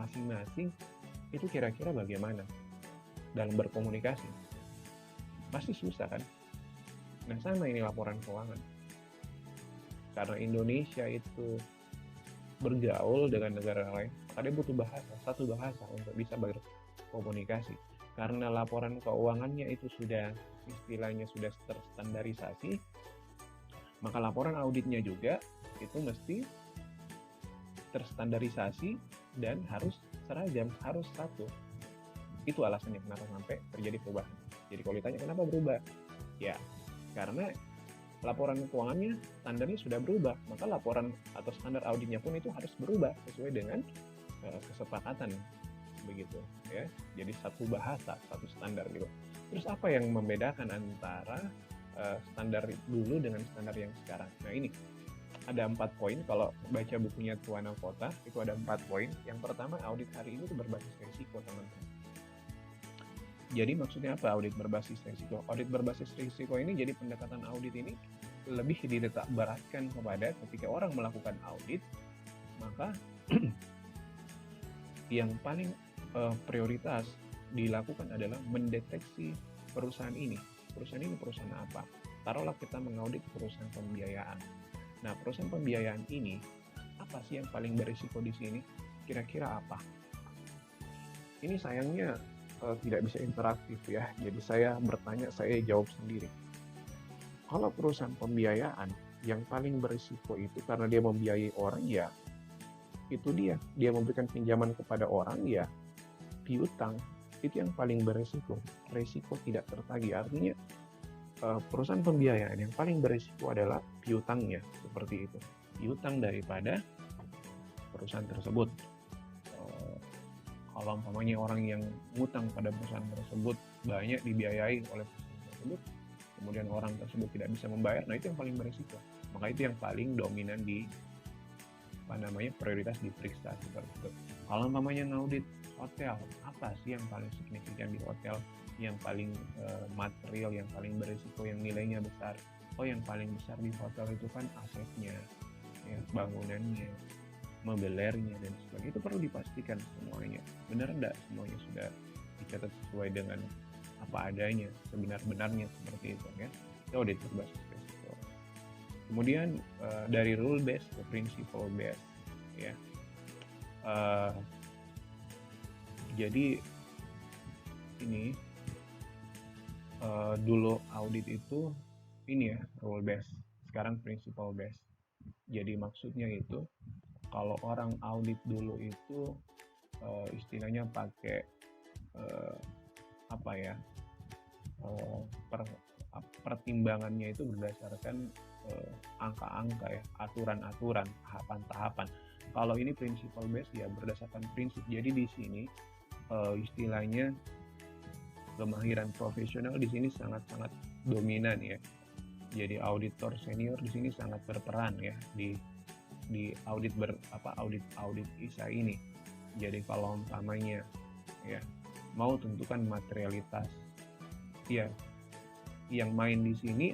masing-masing, itu kira-kira bagaimana dalam berkomunikasi? Pasti susah kan? Nah, sama ini laporan keuangan. Karena Indonesia itu bergaul dengan negara lain, maka dia butuh satu bahasa untuk bisa berkomunikasi. Karena laporan keuangannya itu sudah istilahnya sudah terstandarisasi, maka laporan auditnya juga itu mesti terstandarisasi dan harus seragam, harus satu. Itu alasannya kenapa sampai terjadi perubahan. Jadi kalau ditanya kenapa berubah, ya karena laporan keuangannya standarnya sudah berubah, maka laporan atau standar auditnya pun itu harus berubah sesuai dengan kesepakatan begitu ya. Jadi satu bahasa, satu standar gitu. Terus apa yang membedakan antara standar dulu dengan standar yang sekarang? Nah, ini ada 4 poin. Kalau baca bukunya Tuana Kota itu ada 4 poin. Yang pertama, audit hari ini itu berbasis risiko, teman-teman. Jadi maksudnya apa audit berbasis risiko? Audit berbasis risiko ini jadi pendekatan audit ini lebih diletak beratkan kepada ketika orang melakukan audit, maka yang paling prioritas dilakukan adalah mendeteksi perusahaan ini. Perusahaan ini perusahaan apa? taruhlah kita mengaudit perusahaan pembiayaan. Nah, perusahaan pembiayaan ini, apa sih yang paling berisiko di sini? Kira-kira apa? Ini sayangnya tidak bisa interaktif ya, jadi saya bertanya, saya jawab sendiri. Kalau perusahaan pembiayaan, yang paling berisiko itu karena dia membiayai orang, ya itu dia memberikan pinjaman kepada orang, ya piutang. Itu yang paling berisiko, resiko tidak tertagih. Artinya perusahaan pembiayaan yang paling berisiko adalah piutangnya, seperti itu. Piutang daripada perusahaan tersebut. Kalau umpamanya orang yang ngutang pada perusahaan tersebut banyak dibiayai oleh perusahaan tersebut, kemudian orang tersebut tidak bisa membayar, nah itu yang paling berisiko. Maka itu yang paling dominan di prioritas diperiksa, seperti itu. Kalau umpamanya ngaudit hotel, apa sih yang paling signifikan di hotel, yang paling material, yang paling berisiko, yang nilainya besar? Oh, yang paling besar di hotel itu kan asetnya, ya, bangunannya, mobilernya, dan sebagainya. Itu perlu dipastikan semuanya benar enggak, semuanya sudah dicatat sesuai dengan apa adanya, sebenar-benarnya, seperti itu ya. Itu audit berbasis risiko. Kemudian dari rule based ke principle based ya. Jadi ini dulu audit itu ini ya, rule based, sekarang principle based. Jadi maksudnya itu kalau orang audit dulu itu istilahnya pakai pertimbangannya itu berdasarkan angka-angka ya, aturan-aturan, tahapan-tahapan. Kalau ini principle based ya berdasarkan prinsip. Jadi di sini istilahnya kemahiran profesional di sini sangat-sangat dominan ya. Jadi auditor senior di sini sangat berperan ya di audit audit ISA ini. Jadi kalau umpamanya ya mau tentukan materialitas, ya yang main di sini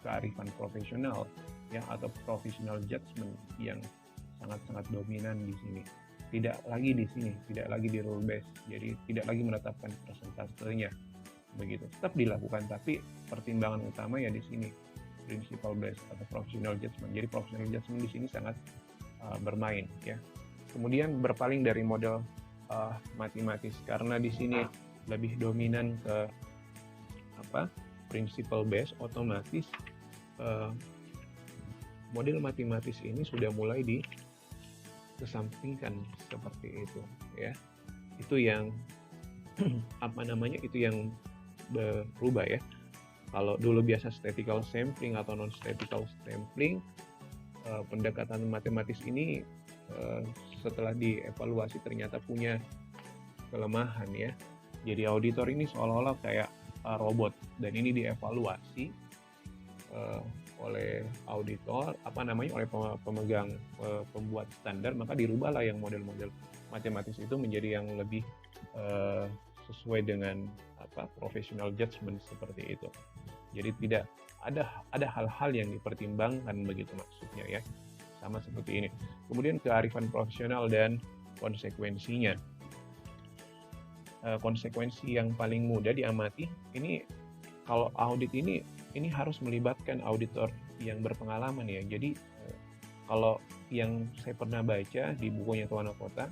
kearifan profesional ya, atau professional judgment yang sangat-sangat dominan di sini. Tidak lagi di rule based. Jadi tidak lagi menetapkan persentasenya begitu. Tetap dilakukan, tapi pertimbangan utama ya di sini principle based atau professional judgment. Jadi professional judgment di sini sangat bermain ya. Kemudian berpaling dari model matematis karena di sini lebih dominan ke principle based, otomatis model matematis ini sudah mulai dikesampingkan, seperti itu ya. Itu yang itu yang berubah ya. Kalau dulu biasa statistical sampling atau non statistical sampling, pendekatan matematis ini setelah dievaluasi ternyata punya kelemahan ya. Jadi auditor ini seolah-olah kayak robot, dan ini dievaluasi oleh auditor, oleh pemegang pembuat standar, maka dirubahlah yang model-model matematis itu menjadi yang lebih sesuai dengan professional judgment, seperti itu. Jadi tidak ada hal-hal yang dipertimbangkan, begitu maksudnya ya. Sama seperti ini. Kemudian kearifan profesional dan konsekuensinya. Konsekuensi yang paling mudah diamati ini kalau audit ini harus melibatkan auditor yang berpengalaman ya. Jadi kalau yang saya pernah baca di bukunya Tuan Kota,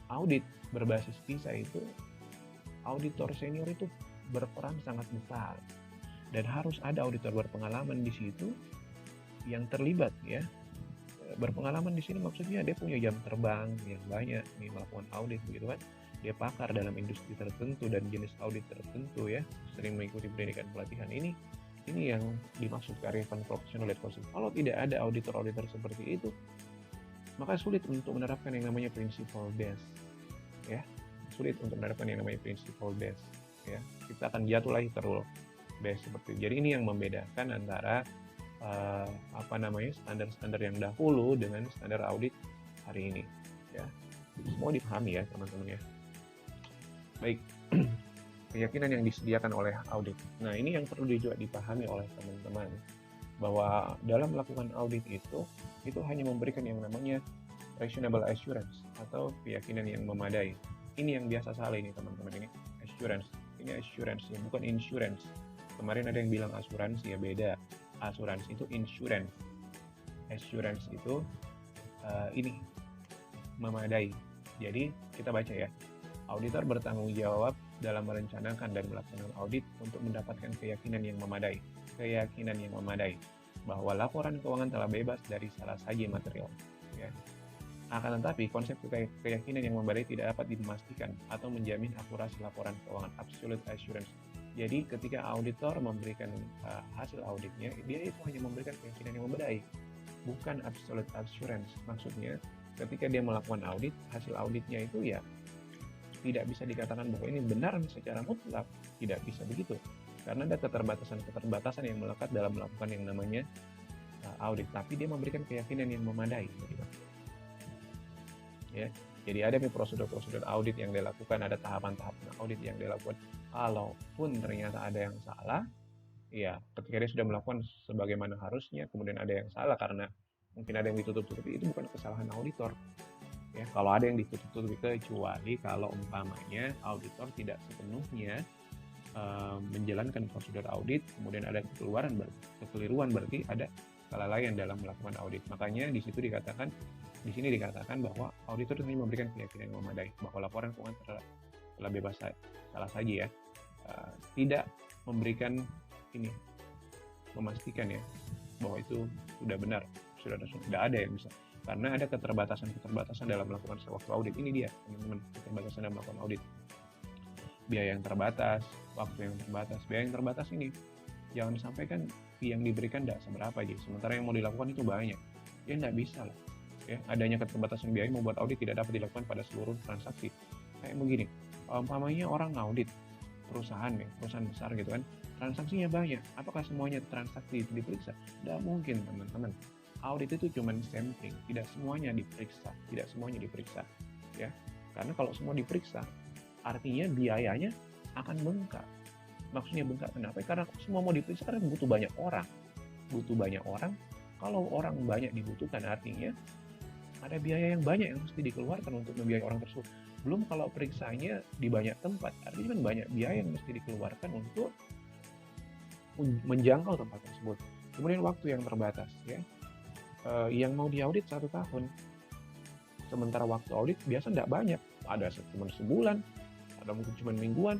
audit berbasis PISA itu auditor senior itu berperan sangat besar, dan harus ada auditor berpengalaman di situ yang terlibat ya. Berpengalaman di sini maksudnya dia punya jam terbang yang banyak nih melakukan audit, begitu kan. Dia pakar dalam industri tertentu dan jenis audit tertentu ya, sering mengikuti pendidikan pelatihan. Ini yang dimaksud kearifan profesional dan konsep. Kalau tidak ada auditor-auditor seperti itu, maka sulit untuk menerapkan yang namanya principle based ya. Sulit untuk menerapkan yang namanya principle based ya. Kita akan jatuh lagi ke rule based seperti itu. Jadi ini yang membedakan antara standar-standar yang dahulu dengan standar audit hari ini ya. Semua dipahami ya teman-teman ya. Baik, keyakinan yang disediakan oleh audit. Nah, ini yang perlu juga dipahami oleh teman-teman, bahwa dalam melakukan audit itu hanya memberikan yang namanya reasonable assurance atau keyakinan yang memadai. Ini yang biasa salah ini teman-teman, ini assurance. Ini assurance ya, bukan insurance. Kemarin ada yang bilang asuransi, ya beda. Asuransi itu insurance. Assurance itu ini memadai. Jadi kita baca ya. Auditor bertanggung jawab dalam merencanakan dan melaksanakan audit untuk mendapatkan keyakinan yang memadai. Keyakinan yang memadai bahwa laporan keuangan telah bebas dari salah saji material. Ya. Akan tetapi, konsep keyakinan yang memadai tidak dapat dipastikan atau menjamin akurasi laporan keuangan, absolute assurance. Jadi ketika auditor memberikan hasil auditnya, dia itu hanya memberikan keyakinan yang memadai, bukan absolute assurance. Maksudnya, ketika dia melakukan audit, hasil auditnya itu ya tidak bisa dikatakan bahwa ini benar secara mutlak, tidak bisa begitu. Karena ada keterbatasan yang melekat dalam melakukan yang namanya audit, tapi dia memberikan keyakinan yang memadai. Ya, jadi ada prosedur-prosedur audit yang dilakukan, ada tahapan-tahapan audit yang dilakukan. Kalaupun ternyata ada yang salah, ya ketika dia sudah melakukan sebagaimana harusnya, kemudian ada yang salah karena mungkin ada yang ditutup-tutupi, itu bukan kesalahan auditor. Ya, kalau ada yang ditutup-tutupi, kecuali kalau umpamanya auditor tidak sepenuhnya menjalankan prosedur audit, kemudian ada kekeliruan, berarti ada kelalaian dalam melakukan audit. Makanya di sini dikatakan bahwa auditor hanya memberikan keyakinan yang memadai bahwa laporan keuangan telah bebas salah saji, ya, tidak memberikan memastikan ya bahwa itu sudah benar, sudah ada yang bisa, karena ada keterbatasan dalam melakukan sewaktu audit. Ini dia teman-teman, keterbatasan dalam melakukan audit. Biaya yang terbatas, waktu yang terbatas. Biaya yang terbatas ini jangan sampai kan fee yang diberikan tidak seberapa aja, sementara yang mau dilakukan itu banyak. Ya nggak bisa lah. Ya, adanya keterbatasan biaya membuat audit tidak dapat dilakukan pada seluruh transaksi. Kayak begini, umpamanya orang audit perusahaan besar gitu kan, transaksinya banyak. Apakah semuanya transaksi itu diperiksa? Tidak mungkin, teman-teman. Audit itu cuma sampling, tidak semuanya diperiksa, ya. Karena kalau semua diperiksa, artinya biayanya akan bengkak. Maksudnya bengkak kenapa? Karena semua mau diperiksa, karena butuh banyak orang. Kalau orang banyak dibutuhkan, artinya ada biaya yang banyak yang mesti dikeluarkan untuk membiayai orang tersebut. Belum kalau periksanya di banyak tempat, artinya kan banyak biaya yang mesti dikeluarkan untuk menjangkau tempat tersebut. Kemudian waktu yang terbatas, ya. Yang mau diaudit 1 tahun, sementara waktu audit biasa tidak banyak, ada cuma sebulan, ada mungkin cuma mingguan,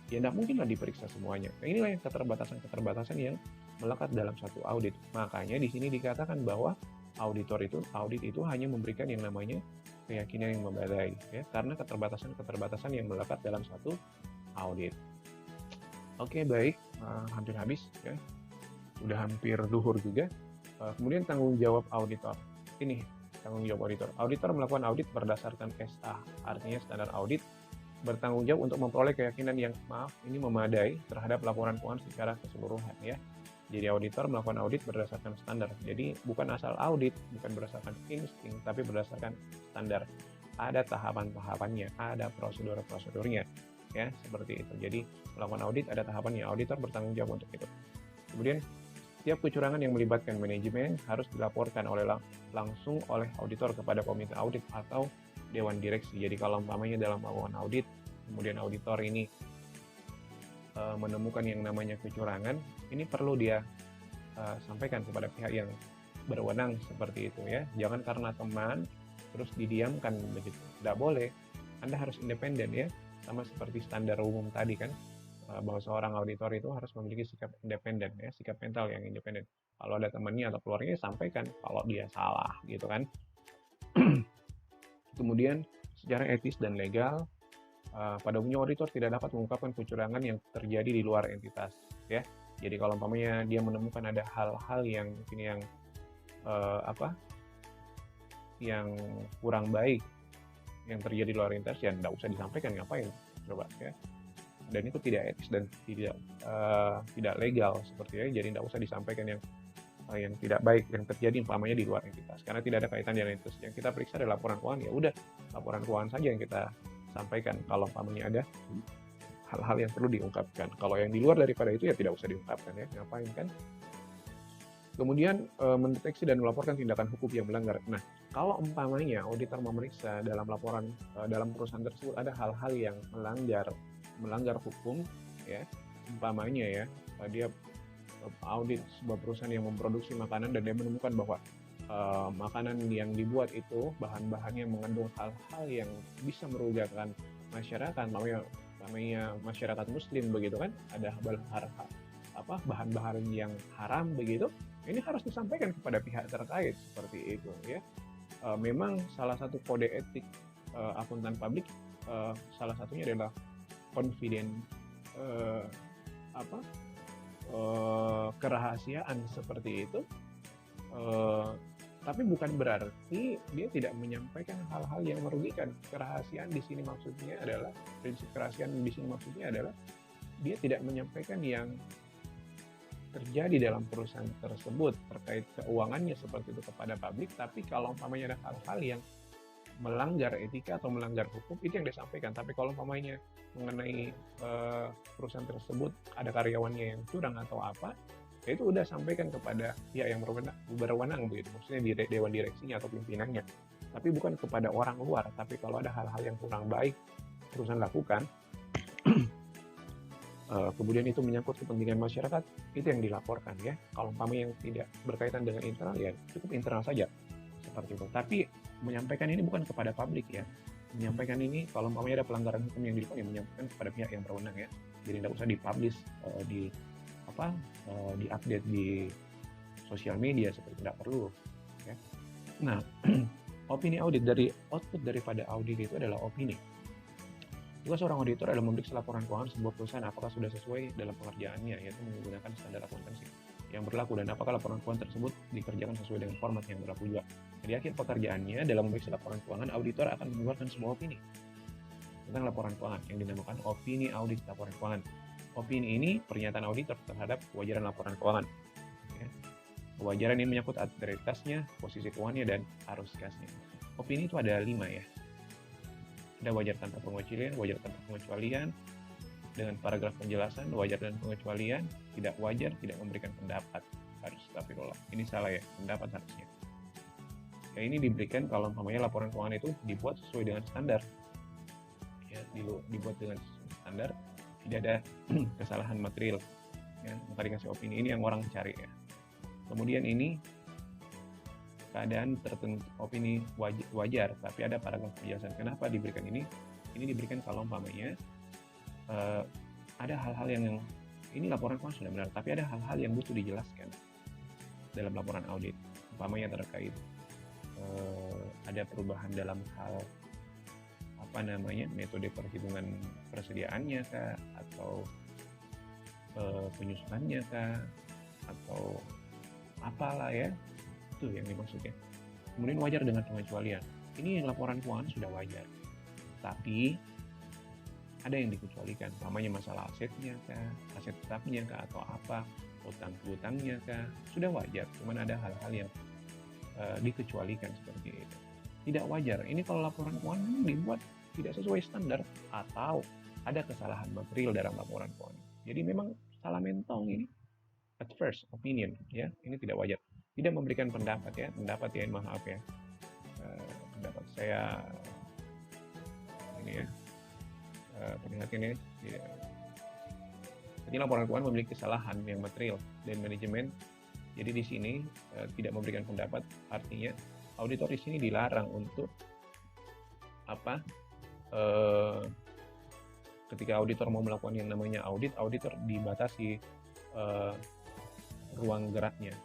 ya tidak mungkin lah diperiksa semuanya. Nah, inilah yang keterbatasan yang melekat dalam satu audit. Makanya di sini dikatakan bahwa audit itu hanya memberikan yang namanya keyakinan yang memadai, ya, karena keterbatasan yang melekat dalam satu audit. Oke, baik, hampir habis, ya, sudah hampir duhur juga. Kemudian tanggung jawab auditor. Ini tanggung jawab auditor. Auditor melakukan audit berdasarkan SA, artinya standar audit, bertanggung jawab untuk memperoleh keyakinan yang memadai terhadap laporan keuangan secara keseluruhan, ya. Jadi auditor melakukan audit berdasarkan standar. Jadi bukan asal audit, bukan berdasarkan insting, tapi berdasarkan standar. Ada tahapan-tahapannya, ada prosedur-prosedurnya, ya, seperti itu. Jadi melakukan audit ada tahapannya. Auditor bertanggung jawab untuk itu. Kemudian setiap kecurangan yang melibatkan manajemen harus dilaporkan langsung oleh auditor kepada komite audit atau dewan direksi. Jadi kalau umpamanya dalam melakukan audit, kemudian auditor ini menemukan yang namanya kecurangan, ini perlu dia sampaikan kepada pihak yang berwenang seperti itu, ya. Jangan karena teman terus didiamkan begitu. Tidak boleh. Anda harus independen, ya. Sama seperti standar umum tadi kan, bahwa seorang auditor itu harus memiliki sikap independen, ya, sikap mental yang independen. Kalau ada temannya atau keluarganya, sampaikan kalau dia salah, gitu kan. Kemudian secara etis dan legal, pada umumnya auditor tidak dapat mengungkapkan kecurangan yang terjadi di luar entitas, ya. Jadi kalau umpamanya dia menemukan ada hal-hal yang mungkin yang kurang baik yang terjadi di luar entitas, ya tidak usah disampaikan, ngapain coba, ya. Dan itu tidak etis dan tidak legal seperti itu. Jadi tidak usah disampaikan yang tidak baik yang terjadi umpamanya di luar entitas, karena tidak ada kaitan dengan entitas. Yang kita periksa adalah laporan keuangan, ya udah laporan keuangan saja yang kita sampaikan. Kalau umpamanya ada hal-hal yang perlu diungkapkan, kalau yang di luar daripada itu ya tidak usah diungkapkan, ya, ngapain kan. Kemudian mendeteksi dan melaporkan tindakan hukum yang melanggar. Nah, kalau umpamanya auditor memeriksa dalam laporan dalam perusahaan tersebut ada hal-hal yang melanggar hukum, ya, umpamanya ya, dia audit sebuah perusahaan yang memproduksi makanan dan dia menemukan bahwa makanan yang dibuat itu bahan-bahannya mengandung hal-hal yang bisa merugikan masyarakat, namanya masyarakat muslim begitu kan, ada bahan-bahan yang haram begitu, ini harus disampaikan kepada pihak terkait seperti itu ya. Memang salah satu kode etik akuntan publik, salah satunya adalah confident kerahasiaan seperti itu. Tapi bukan berarti dia tidak menyampaikan hal-hal yang merugikan. Kerahasiaan di sini maksudnya adalah, prinsip kerahasiaan di sini maksudnya adalah dia tidak menyampaikan yang terjadi dalam perusahaan tersebut terkait keuangannya seperti itu kepada publik. Tapi kalau umpamanya ada hal-hal yang melanggar etika atau melanggar hukum, itu yang disampaikan. Tapi kalau umpamanya mengenai perusahaan tersebut ada karyawannya yang curang atau apa, ya itu udah sampaikan kepada pihak yang berwenang begitu, maksudnya di dewan direksinya atau pimpinannya, tapi bukan kepada orang luar. Tapi kalau ada hal-hal yang kurang baik perusahaan lakukan, kemudian itu menyangkut kepentingan masyarakat, itu yang dilaporkan ya. Kalau umpamanya yang tidak berkaitan dengan internal, ya cukup internal saja seperti itu. Tapi menyampaikan ini bukan kepada publik ya, menyampaikan ini kalau umpamanya ada pelanggaran hukum yang dilakukan, ya menyampaikan kepada pihak yang berwenang ya. Jadi tidak usah dipublish di-update di sosial media, seperti tidak perlu ya. Nah, opini audit, dari output daripada audit itu adalah opini. Tugas seorang auditor adalah memeriksa laporan keuangan sebuah perusahaan apakah sudah sesuai dalam pengerjaannya, yaitu menggunakan standar akuntansi yang berlaku, dan apakah laporan keuangan tersebut dikerjakan sesuai dengan format yang berlaku juga. Di akhir pekerjaannya, dalam memeriksa laporan keuangan, auditor akan mengeluarkan sebuah opini tentang laporan keuangan yang dinamakan opini audit laporan keuangan. Opini ini pernyataan auditor terhadap kewajaran laporan keuangan. Ya. Kewajaran ini menyangkut integritasnya, posisi keuangannya, dan arus kasnya. Opini itu ada 5 ya. Ada wajar tanpa pengecualian, wajar tanpa pengecualian, dengan paragraf penjelasan, wajar dan pengecualian, tidak wajar, tidak memberikan pendapat. Astagfirullah, ini salah ya, pendapat harusnya. Ya, ini diberikan kalau umpamanya laporan keuangan itu dibuat sesuai dengan standar. Ya, dibuat dengan standar, tidak ada kesalahan material ya, maka dikasih opini. Ini yang orang cari ya. Kemudian ini keadaan tertentu, opini wajar, tapi ada paragraf penjelasan. Kenapa diberikan ini? Ini diberikan kalau umpamanya ada hal-hal yang ini laporan keuangan sudah benar, tapi ada hal-hal yang butuh dijelaskan dalam laporan audit. Umpamanya terkait ada perubahan dalam hal metode perhitungan persediaannya kah, atau penyusunannya kah, atau apalah ya, itu yang dimaksudnya. Kemudian wajar dengan pengecualian, ini laporan keuangan sudah wajar, tapi ada yang dikecualikan, namanya masalah asetnya kah, aset tetapnya kah, atau apa, utang-utangnya kah, sudah wajar, cuman ada hal-hal yang dikecualikan seperti itu. Tidak wajar, ini kalau laporan keuangan dibuat tidak sesuai standar atau ada kesalahan material dalam laporan keuangan. Jadi memang salah mentong ini. At first opinion ya, ini tidak wajar. Tidak memberikan pendapat ya, maaf ya. Pendapat saya ini ya. Perhatian ya. Jadi laporan keuangan memiliki kesalahan yang material dan manajemen. Jadi di sini tidak memberikan pendapat, artinya auditor di sini dilarang untuk ketika auditor mau melakukan yang namanya audit, auditor dibatasi ruang geraknya.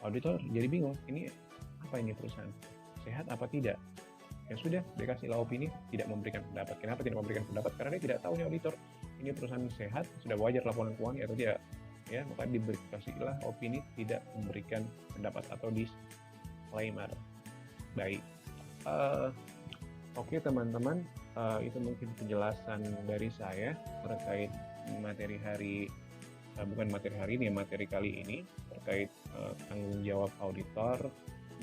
Auditor jadi bingung, ini apa ini perusahaan sehat apa tidak? Ya sudah, dikasihlah opini, tidak memberikan pendapat. Kenapa tidak memberikan pendapat? Karena dia tidak tahu nih auditor, ini perusahaan sehat, sudah wajar laporan keuangan atau tidak. Ya, maka dikasihlah opini, tidak memberikan pendapat atau disclaimer. Baik. Oke teman-teman, itu mungkin penjelasan dari saya terkait materi kali ini terkait tanggung jawab auditor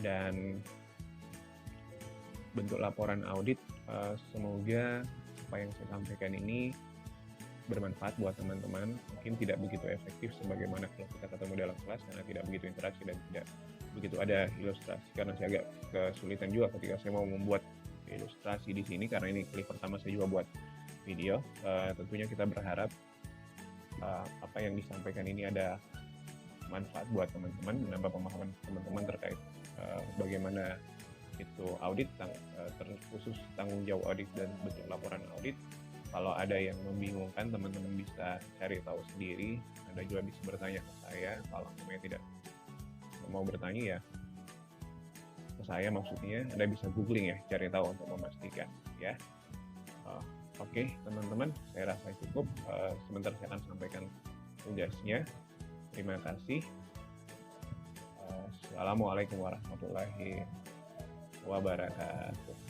dan bentuk laporan audit. Semoga apa yang saya sampaikan ini bermanfaat buat teman-teman. Mungkin tidak begitu efektif sebagaimana kalau kita ketemu dalam kelas, karena tidak begitu interaksi dan tidak begitu ada ilustrasi, karena saya agak kesulitan juga ketika saya mau membuat ilustrasi di sini, karena ini kali pertama saya juga buat video. Tentunya kita berharap apa yang disampaikan ini ada manfaat buat teman-teman, menambah pemahaman teman-teman terkait bagaimana itu audit, terkhusus tanggung jawab audit dan bentuk laporan audit. Kalau ada yang membingungkan, teman-teman bisa cari tahu sendiri. Anda juga bisa bertanya ke saya. Kalau memang tidak mau bertanya ya ke saya, maksudnya Anda bisa googling ya, cari tahu untuk memastikan ya. Oke, teman-teman, saya rasa cukup. Sebentar saya akan sampaikan tugasnya. Terima kasih. Assalamualaikum warahmatullahi wabarakatuh.